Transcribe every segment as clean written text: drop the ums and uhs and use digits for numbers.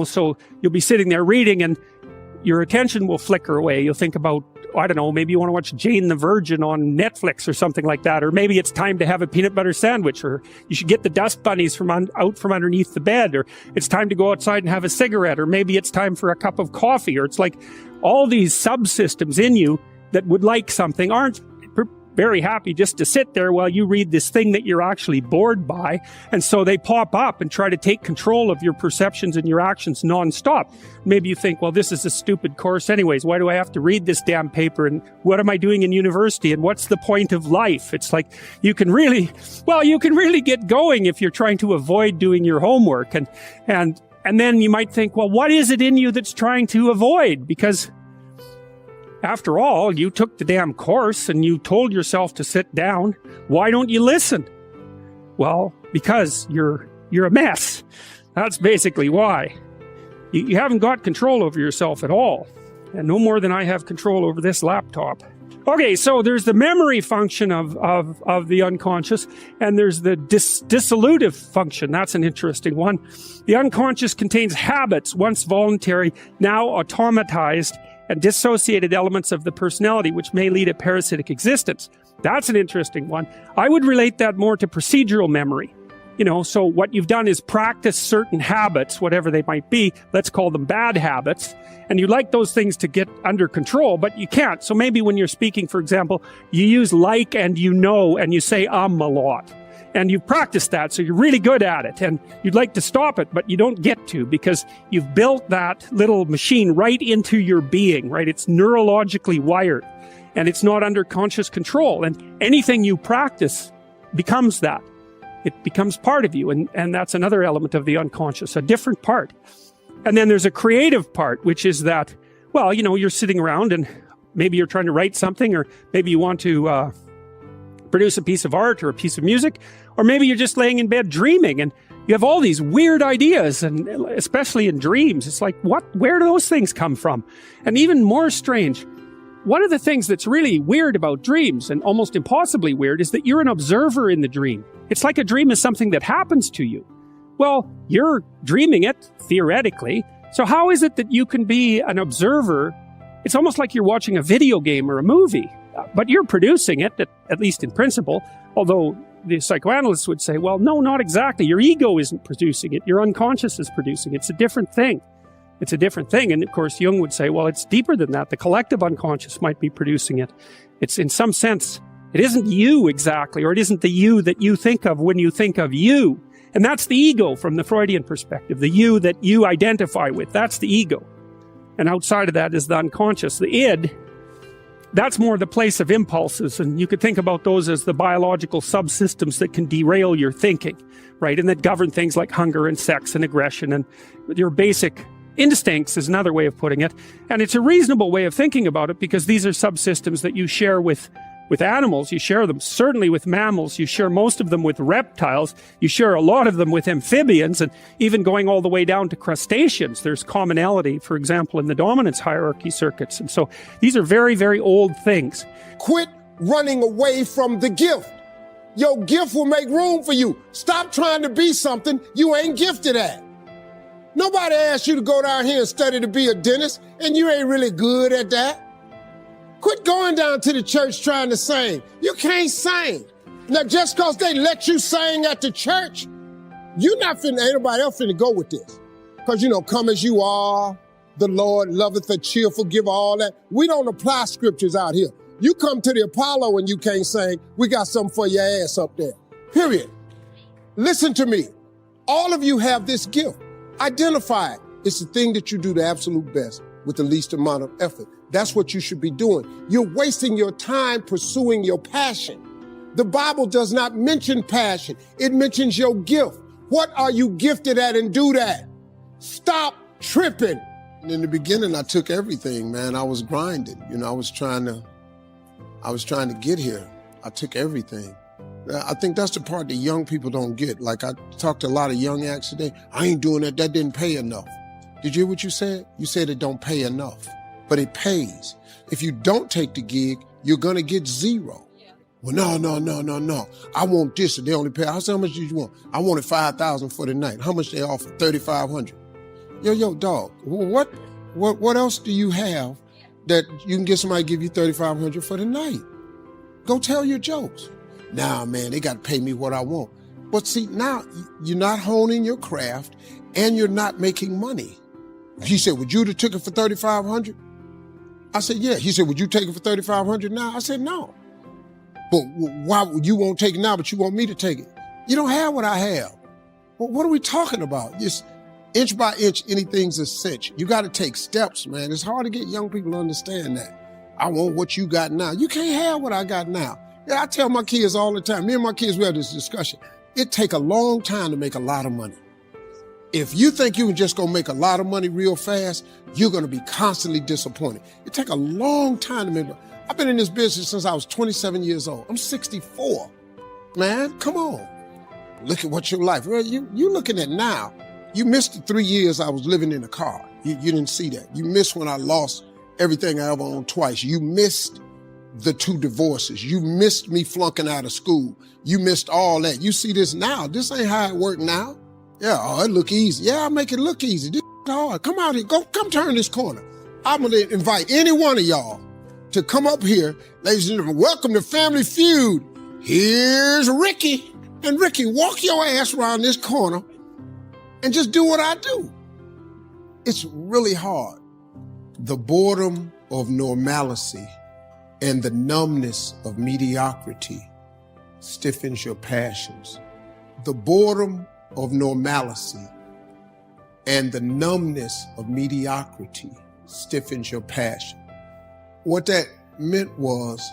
So you'll be sitting there reading and your attention will flicker away. You'll think about, I don't know, maybe you want to watch Jane the Virgin on Netflix or something like that. Or maybe it's time to have a peanut butter sandwich, or you should get the dust bunnies out from underneath the bed, or it's time to go outside and have a cigarette, or maybe it's time for a cup of coffee, or it's like all these subsystems in you that would like something aren't very happy just to sit there while you read this thing that you're actually bored by. And so they pop up and try to take control of your perceptions and your actions nonstop. Maybe you think, well, this is a stupid course anyways. Why do I have to read this damn paper? And what am I doing in university? And what's the point of life? It's like you can really get going if you're trying to avoid doing your homework. And then you might think, well, what is it in you that's trying to avoid? Because after all, you took the damn course and you told yourself to sit down. Why don't you listen? Well, because you're a mess. That's basically why. You haven't got control over yourself at all. And no more than I have control over this laptop. Okay, so there's the memory function of the unconscious, and there's the dissolutive function. That's an interesting one. The unconscious contains habits, once voluntary, now automatized, and dissociated elements of the personality, which may lead a parasitic existence. That's an interesting one. I would relate that more to procedural memory. So what you've done is practice certain habits, whatever they might be. Let's call them bad habits. And you like those things to get under control, but you can't. So maybe when you're speaking, for example, you use like and and you say a lot. And you've practiced that, so you're really good at it. And you'd like to stop it, but you don't get to, because you've built that little machine right into your being, right? It's neurologically wired, and it's not under conscious control. And anything you practice becomes that. It becomes part of you, and that's another element of the unconscious, a different part. And then there's a creative part, which is that, well, you're sitting around and maybe you're trying to write something, or maybe you want to produce a piece of art or a piece of music, or maybe you're just laying in bed dreaming and you have all these weird ideas, and especially in dreams, it's like, where do those things come from? And even more strange, one of the things that's really weird about dreams, and almost impossibly weird, is that you're an observer in the dream. It's like a dream is something that happens to you. Well, you're dreaming it, theoretically, so how is it that you can be an observer? It's almost like you're watching a video game or a movie. But you're producing it, at least in principle, although the psychoanalysts would say, well, no, not exactly. Your ego isn't producing it. Your unconscious is producing it. It's a different thing. It's a different thing. And of course, Jung would say, well, it's deeper than that. The collective unconscious might be producing it. It's, in some sense, it isn't you exactly, or it isn't the you that you think of when you think of you. And that's the ego from the Freudian perspective, the you that you identify with. That's the ego. And outside of that is the unconscious, the id. That's more the place of impulses, and you could think about those as the biological subsystems that can derail your thinking, right? And that govern things like hunger and sex and aggression, and your basic instincts is another way of putting it. And it's a reasonable way of thinking about it, because these are subsystems that you share with animals. You share them certainly with mammals. You share most of them with reptiles. You share a lot of them with amphibians, and even going all the way down to crustaceans. There's commonality, for example, in the dominance hierarchy circuits. And so these are very, very old things. Quit running away from the gift. Your gift will make room for you. Stop trying to be something you ain't gifted at. Nobody asked you to go down here and study to be a dentist, and you ain't really good at that. Quit going down to the church trying to sing. You can't sing. Now, just because they let you sing at the church, ain't nobody else finna go with this. Because, come as you are, the Lord loveth a cheerful giver, all that. We don't apply scriptures out here. You come to the Apollo and you can't sing, we got something for your ass up there. Period. Listen to me. All of you have this gift. Identify it. It's the thing that you do the absolute best with the least amount of effort. That's what you should be doing. You're wasting your time pursuing your passion. The Bible does not mention passion. It mentions your gift. What are you gifted at, and do that? Stop tripping. In the beginning, I took everything, man. I was grinding. I was trying to get here. I took everything. I think that's the part that young people don't get. Like, I talked to a lot of young acts today. I ain't doing that. That didn't pay enough. Did you hear what you said? You said it don't pay enough. But it pays. If you don't take the gig, you're going to get zero. Yeah. Well, no. I want this, and they only pay. I said, how much did you want? I wanted $5,000 for the night. How much they offer? $3,500. Yo, dog, what else do you have that you can get somebody to give you $3,500 for the night? Go tell your jokes. Nah, man, they got to pay me what I want. But see, now you're not honing your craft and you're not making money. He said, would you have took it for $3,500? I said, yeah. He said, would you take it for $3,500 now? I said, no. But why you won't take it now, but you want me to take it? You don't have what I have. Well, what are we talking about? Just inch by inch, anything's a cinch. You got to take steps, man. It's hard to get young people to understand that. I want what you got now. You can't have what I got now. Yeah, I tell my kids all the time, me and my kids, we have this discussion. It take a long time to make a lot of money. If you think you can just go make a lot of money real fast, you're going to be constantly disappointed. It take a long time to make money. I've been in this business since I was 27 years old. I'm 64. Man, come on. Look at what your life, you looking at now. You missed the 3 years I was living in a car. You didn't see that. You missed when I lost everything I ever owned twice. You missed the 2 divorces. You missed me flunking out of school. You missed all that. You see this now. This ain't how it work now. Yeah, oh, it look easy. Yeah, I make it look easy. This is hard. Come out here. Come turn this corner. I'm going to invite any one of y'all to come up here. Ladies and gentlemen, welcome to Family Feud. Here's Ricky. And Ricky, walk your ass around this corner and just do what I do. It's really hard. The boredom of normalcy and the numbness of mediocrity stiffens your passions. The boredom of normalcy and the numbness of mediocrity stiffens your passion. What that meant was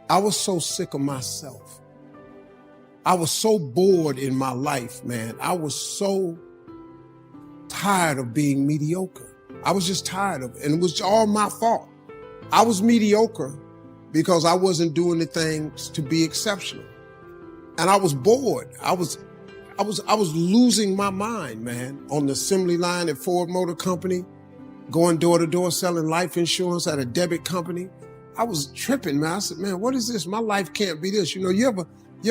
I was so sick of myself. I was so bored in my life, man. I was so tired of being mediocre. I was just tired of it. And it was all my fault. I was mediocre because I wasn't doing the things to be exceptional. And I was bored. I was losing my mind, man, on the assembly line at Ford Motor Company, going door to door selling life insurance at a debit company. I was tripping, man. I said, man, what is this? My life can't be this. You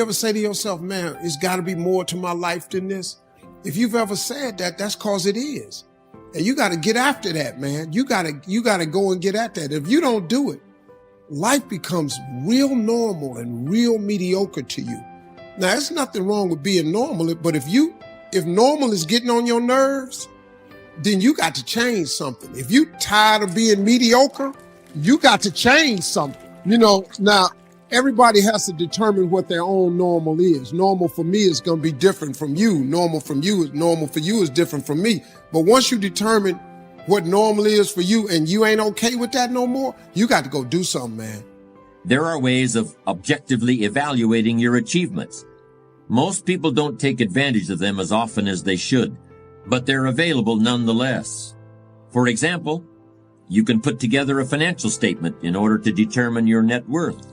ever say to yourself, man, it's got to be more to my life than this? If you've ever said that, that's cause it is. And you got to get after that, man. You got to go and get at that. If you don't do it, life becomes real normal and real mediocre to you. Now, there's nothing wrong with being normal, but if normal is getting on your nerves, then you got to change something. If you tired of being mediocre, you got to change something. Now, everybody has to determine what their own normal is. Normal for me is going to be different from you. Normal for you is different from me. But once you determine what normal is for you and you ain't okay with that no more, you got to go do something, man. There are ways of objectively evaluating your achievements. Most people don't take advantage of them as often as they should, but they're available nonetheless. For example, you can put together a financial statement in order to determine your net worth.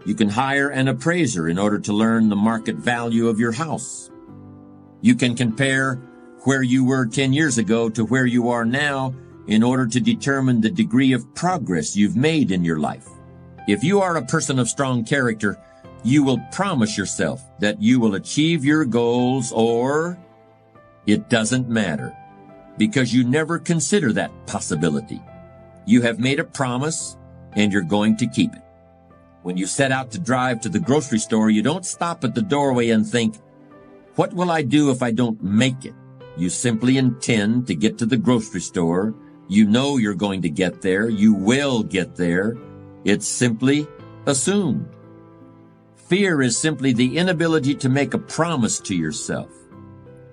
You can hire an appraiser in order to learn the market value of your house. You can compare where you were 10 years ago to where you are now in order to determine the degree of progress you've made in your life. If you are a person of strong character, you will promise yourself that you will achieve your goals, or it doesn't matter, because you never consider that possibility. You have made a promise and you're going to keep it. When you set out to drive to the grocery store, you don't stop at the doorway and think, what will I do if I don't make it? You simply intend to get to the grocery store. You know you're going to get there. You will get there. It's simply assumed. Fear is simply the inability to make a promise to yourself.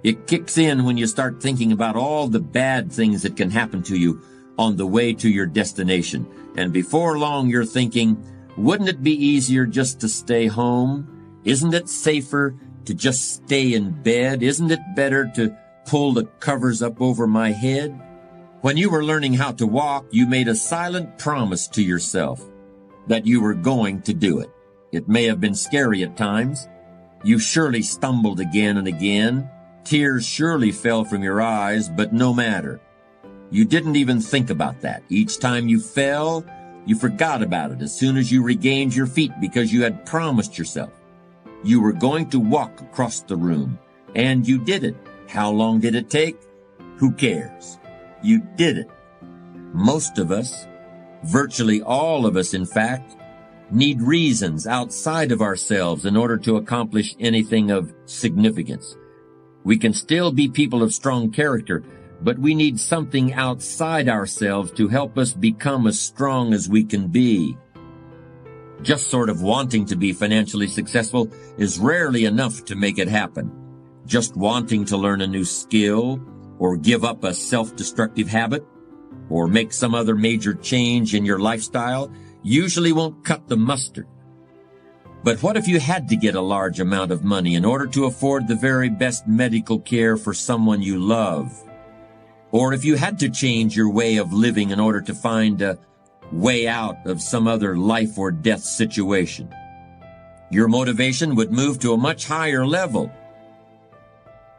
It kicks in when you start thinking about all the bad things that can happen to you on the way to your destination. And before long, you're thinking, wouldn't it be easier just to stay home? Isn't it safer to just stay in bed? Isn't it better to pull the covers up over my head? When you were learning how to walk, you made a silent promise to yourself that you were going to do it. It may have been scary at times. You surely stumbled again and again. Tears surely fell from your eyes, but no matter. You didn't even think about that. Each time you fell, you forgot about it as soon as you regained your feet because you had promised yourself. You were going to walk across the room, and you did it. How long did it take? Who cares? You did it. Most of us, virtually all of us in fact, need reasons outside of ourselves in order to accomplish anything of significance. We can still be people of strong character, but we need something outside ourselves to help us become as strong as we can be. Just sort of wanting to be financially successful is rarely enough to make it happen. Just wanting to learn a new skill, or give up a self-destructive habit, or make some other major change in your lifestyle usually won't cut the mustard. But what if you had to get a large amount of money in order to afford the very best medical care for someone you love? Or if you had to change your way of living in order to find a way out of some other life or death situation? Your motivation would move to a much higher level.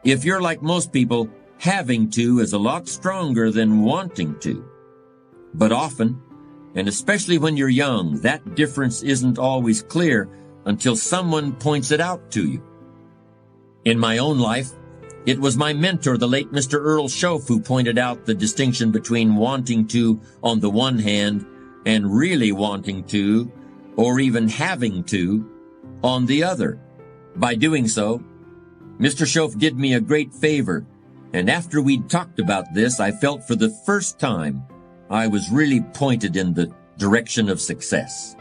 If you're like most people, having to is a lot stronger than wanting to. But often, and especially when you're young, that difference isn't always clear until someone points it out to you. In my own life, it was my mentor, the late Mr. Earl Schoaf, who pointed out the distinction between wanting to on the one hand and really wanting to, or even having to, on the other. By doing so, Mr. Schoaf did me a great favor, and after we'd talked about this, I felt for the first time I was really pointed in the direction of success.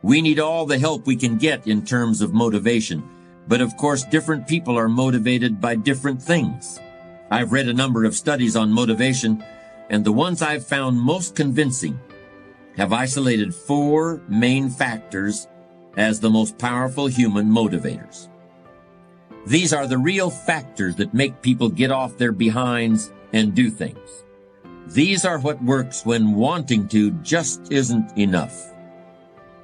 We need all the help we can get in terms of motivation, but of course different people are motivated by different things. I've read a number of studies on motivation, and the ones I've found most convincing have isolated 4 main factors as the most powerful human motivators. These are the real factors that make people get off their behinds and do things. These are what works when wanting to just isn't enough.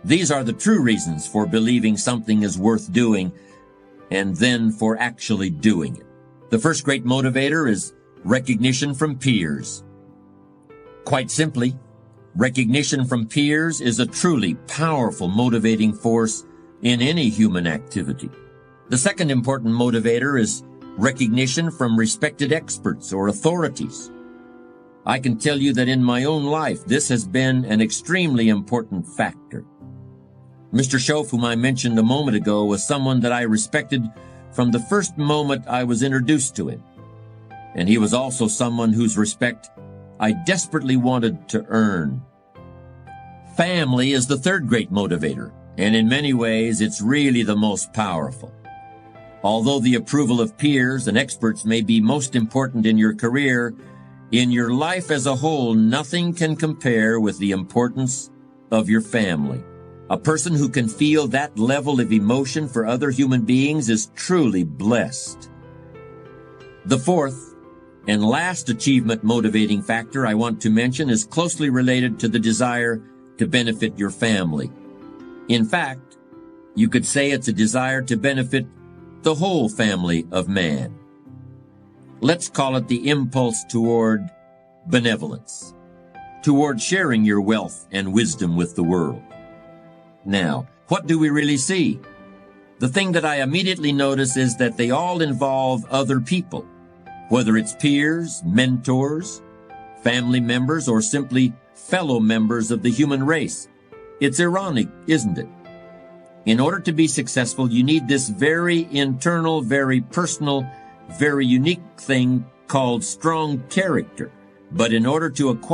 These are the true reasons for believing something is worth doing and then for actually doing it. The first great motivator is recognition from peers. Quite simply, recognition from peers is a truly powerful motivating force in any human activity. The second important motivator is recognition from respected experts or authorities. I can tell you that in my own life, this has been an extremely important factor. Mr. Schoaf, whom I mentioned a moment ago, was someone that I respected from the first moment I was introduced to him. And he was also someone whose respect I desperately wanted to earn. Family is the third great motivator, and in many ways, it's really the most powerful. Although the approval of peers and experts may be most important in your career, in your life as a whole, nothing can compare with the importance of your family. A person who can feel that level of emotion for other human beings is truly blessed. The fourth and last achievement motivating factor I want to mention is closely related to the desire to benefit your family. In fact, you could say it's a desire to benefit the whole family of man. Let's call it the impulse toward benevolence, toward sharing your wealth and wisdom with the world. Now, what do we really see? The thing that I immediately notice is that they all involve other people, whether it's peers, mentors, family members, or simply fellow members of the human race. It's ironic, isn't it? In order to be successful, you need this very internal, very personal, very unique thing called strong character. But in order to acquire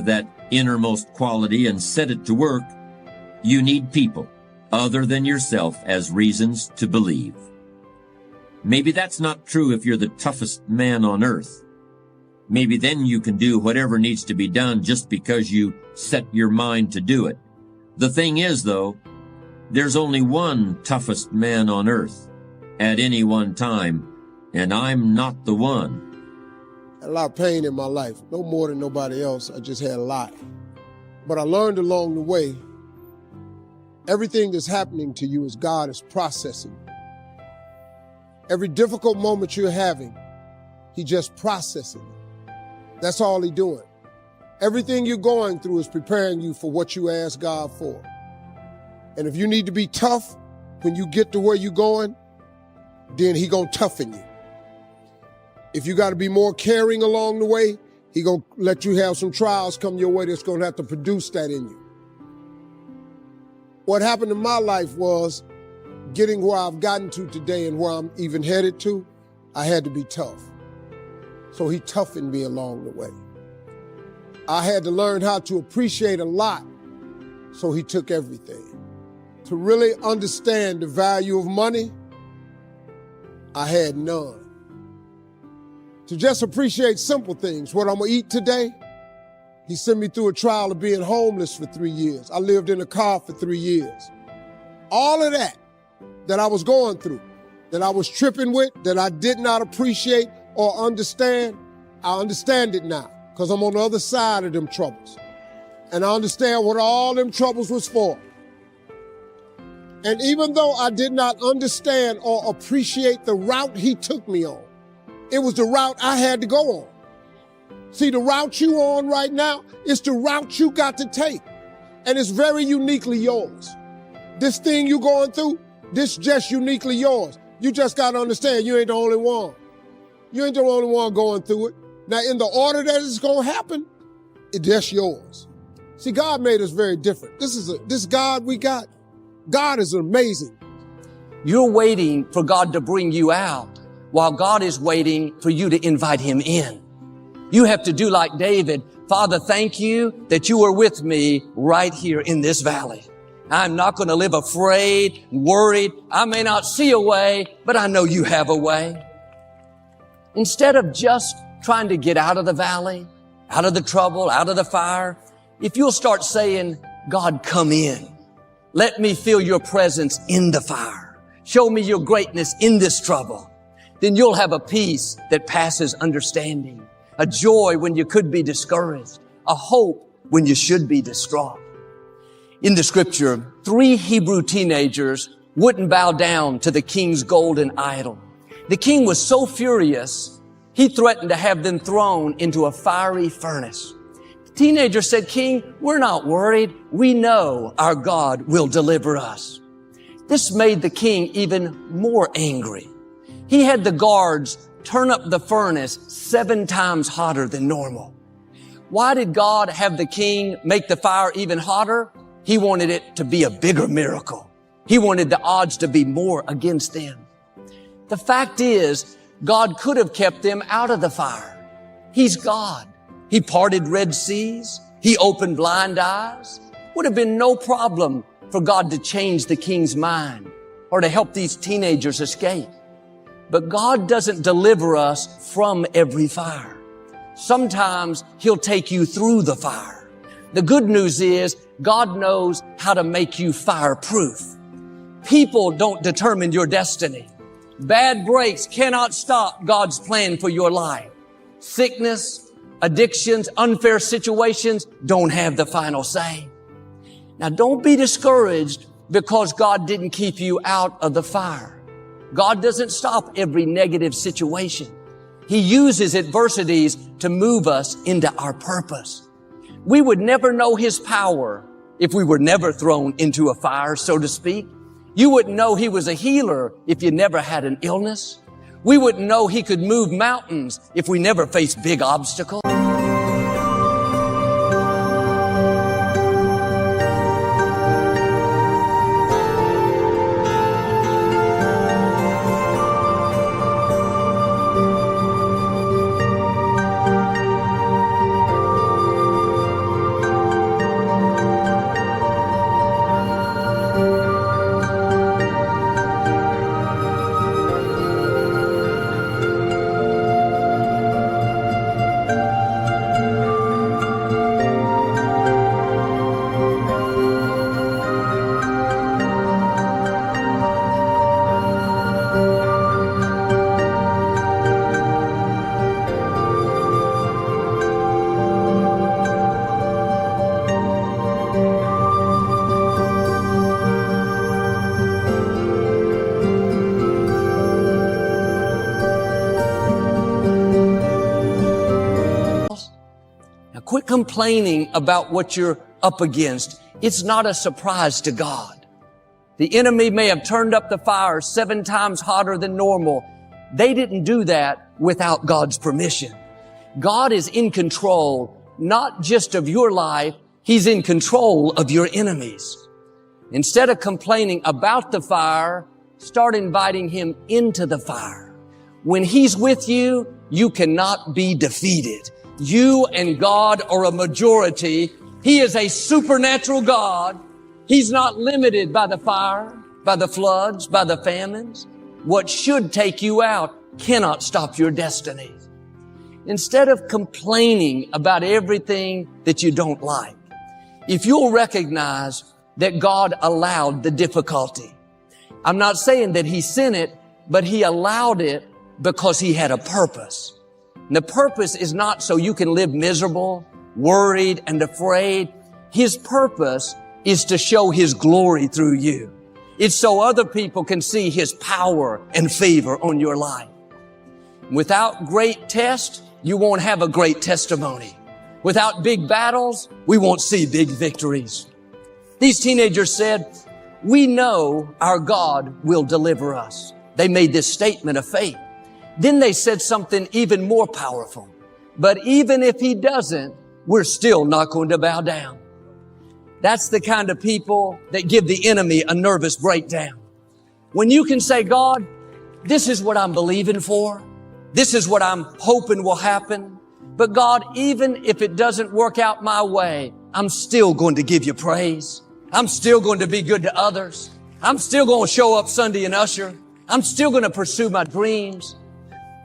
that innermost quality and set it to work, you need people other than yourself as reasons to believe. Maybe that's not true if you're the toughest man on earth. Maybe then you can do whatever needs to be done just because you set your mind to do it. The thing is, though, there's only one toughest man on earth at any one time, and I'm not the one. I had a lot of pain in my life, no more than nobody else. I just had a lot. But I learned along the way, everything that's happening to you is God is processing. Every difficult moment you're having, He just processing it. That's all He's doing. Everything you're going through is preparing you for what you ask God for. And if you need to be tough when you get to where you're going, then He gonna toughen you. If you got to be more caring along the way, He gonna let you have some trials come your way that's gonna have to produce that in you. What happened in my life was getting where I've gotten to today and where I'm even headed to, I had to be tough. So He toughened me along the way. I had to learn how to appreciate a lot, so He took everything. To really understand the value of money, I had none. To just appreciate simple things, what I'm gonna eat today, He sent me through a trial of being homeless for 3 years. I lived in a car for 3 years. All of that I was going through, that I was tripping with, that I did not appreciate or understand, I understand it now, because I'm on the other side of them troubles. And I understand what all them troubles was for. And even though I did not understand or appreciate the route He took me on, it was the route I had to go on. See, the route you on right now is the route you got to take. And it's very uniquely yours. This thing you going through, this just uniquely yours. You just got to understand you ain't the only one. You ain't the only one going through it. Now, in the order that it's going to happen, that's yours. See, God made us very different. This God we got, God is amazing. You're waiting for God to bring you out, while God is waiting for you to invite Him in. You have to do like David. Father, thank you that you are with me right here in this valley. I'm not going to live afraid, worried. I may not see a way, but I know you have a way. Instead of just trying to get out of the valley, out of the trouble, out of the fire, if you'll start saying, God, come in. Let me feel your presence in the fire. Show me your greatness in this trouble. Then you'll have a peace that passes understanding, a joy when you could be discouraged, a hope when you should be distraught. In the scripture, 3 Hebrew teenagers wouldn't bow down to the king's golden idol. The king was so furious, he threatened to have them thrown into a fiery furnace. The teenager said, King, we're not worried. We know our God will deliver us. This made the king even more angry. He had the guards turn up the furnace 7 times hotter than normal. Why did God have the king make the fire even hotter? He wanted it to be a bigger miracle. He wanted the odds to be more against them. The fact is, God could have kept them out of the fire. He's God. He parted Red Seas. He opened blind eyes. Would have been no problem for God to change the king's mind or to help these teenagers escape. But God doesn't deliver us from every fire. Sometimes He'll take you through the fire. The good news is God knows how to make you fireproof. People don't determine your destiny. Bad breaks cannot stop God's plan for your life. Sickness, addictions, unfair situations don't have the final say. Now, don't be discouraged because God didn't keep you out of the fire. God doesn't stop every negative situation. He uses adversities to move us into our purpose. We would never know His power if we were never thrown into a fire, so to speak. You wouldn't know He was a healer if you never had an illness. We wouldn't know He could move mountains if we never faced big obstacles. Quit complaining about what you're up against. It's not a surprise to God. The enemy may have turned up the fire 7 times hotter than normal. They didn't do that without God's permission. God is in control, not just of your life, He's in control of your enemies. Instead of complaining about the fire, start inviting Him into the fire. When He's with you, you cannot be defeated. You and God are a majority. He is a supernatural God. He's not limited by the fire, by the floods, by the famines. What should take you out cannot stop your destiny. Instead of complaining about everything that you don't like, if you'll recognize that God allowed the difficulty. I'm not saying that He sent it, but He allowed it because He had a purpose. And the purpose is not so you can live miserable, worried, and afraid. His purpose is to show His glory through you. It's so other people can see His power and favor on your life. Without great tests, you won't have a great testimony. Without big battles, we won't see big victories. These teenagers said, "We know our God will deliver us." They made this statement of faith. Then they said something even more powerful. "But even if He doesn't, we're still not going to bow down." That's the kind of people that give the enemy a nervous breakdown. When you can say, "God, this is what I'm believing for. This is what I'm hoping will happen. But God, even if it doesn't work out my way, I'm still going to give you praise. I'm still going to be good to others. I'm still going to show up Sunday and usher. I'm still going to pursue my dreams."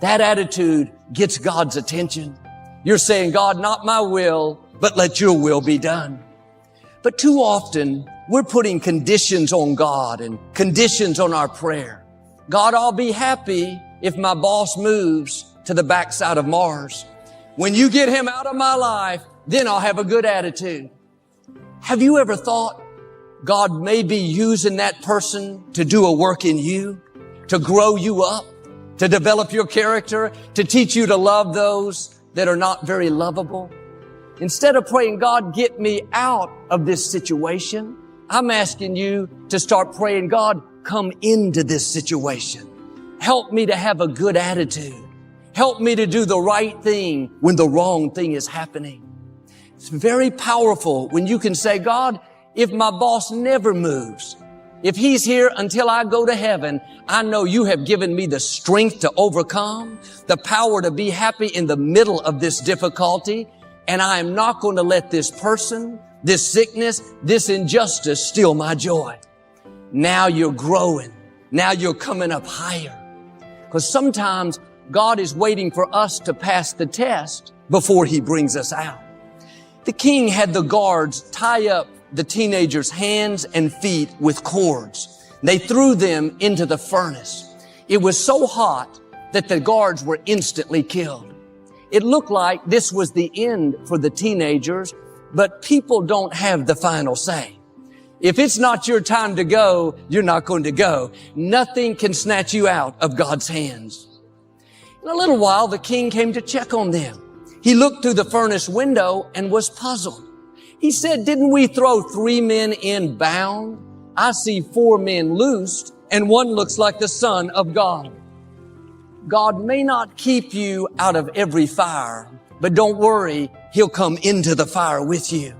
That attitude gets God's attention. You're saying, "God, not my will, but let your will be done." But too often, we're putting conditions on God and conditions on our prayer. "God, I'll be happy if my boss moves to the backside of Mars. When you get him out of my life, then I'll have a good attitude." Have you ever thought God may be using that person to do a work in you, to grow you up, to develop your character, to teach you to love those that are not very lovable? Instead of praying, "God, get me out of this situation," I'm asking you to start praying, "God, come into this situation. Help me to have a good attitude. Help me to do the right thing when the wrong thing is happening." It's very powerful when you can say, "God, if my boss never moves, if he's here until I go to heaven, I know you have given me the strength to overcome, the power to be happy in the middle of this difficulty, and I am not going to let this person, this sickness, this injustice steal my joy." Now you're growing. Now you're coming up higher. Because sometimes God is waiting for us to pass the test before He brings us out. The king had the guards tie up the teenagers' hands and feet with cords. They threw them into the furnace. It was so hot that the guards were instantly killed. It looked like this was the end for the teenagers, but people don't have the final say. If it's not your time to go, you're not going to go. Nothing can snatch you out of God's hands. In a little while, the king came to check on them. He looked through the furnace window and was puzzled. He said, "Didn't we throw 3 men in bound? I see 4 men loosed, and one looks like the Son of God." God may not keep you out of every fire, but don't worry, He'll come into the fire with you.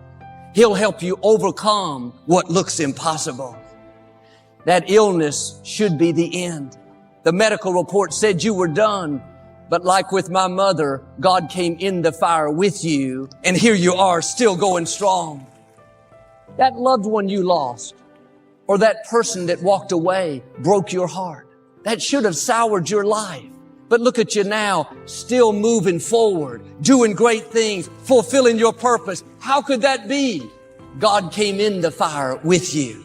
He'll help you overcome what looks impossible. That illness should be the end. The medical report said you were done. But like with my mother, God came in the fire with you, and here you are still going strong. That loved one you lost, or that person that walked away, broke your heart. That should have soured your life. But look at you now, still moving forward, doing great things, fulfilling your purpose. How could that be? God came in the fire with you.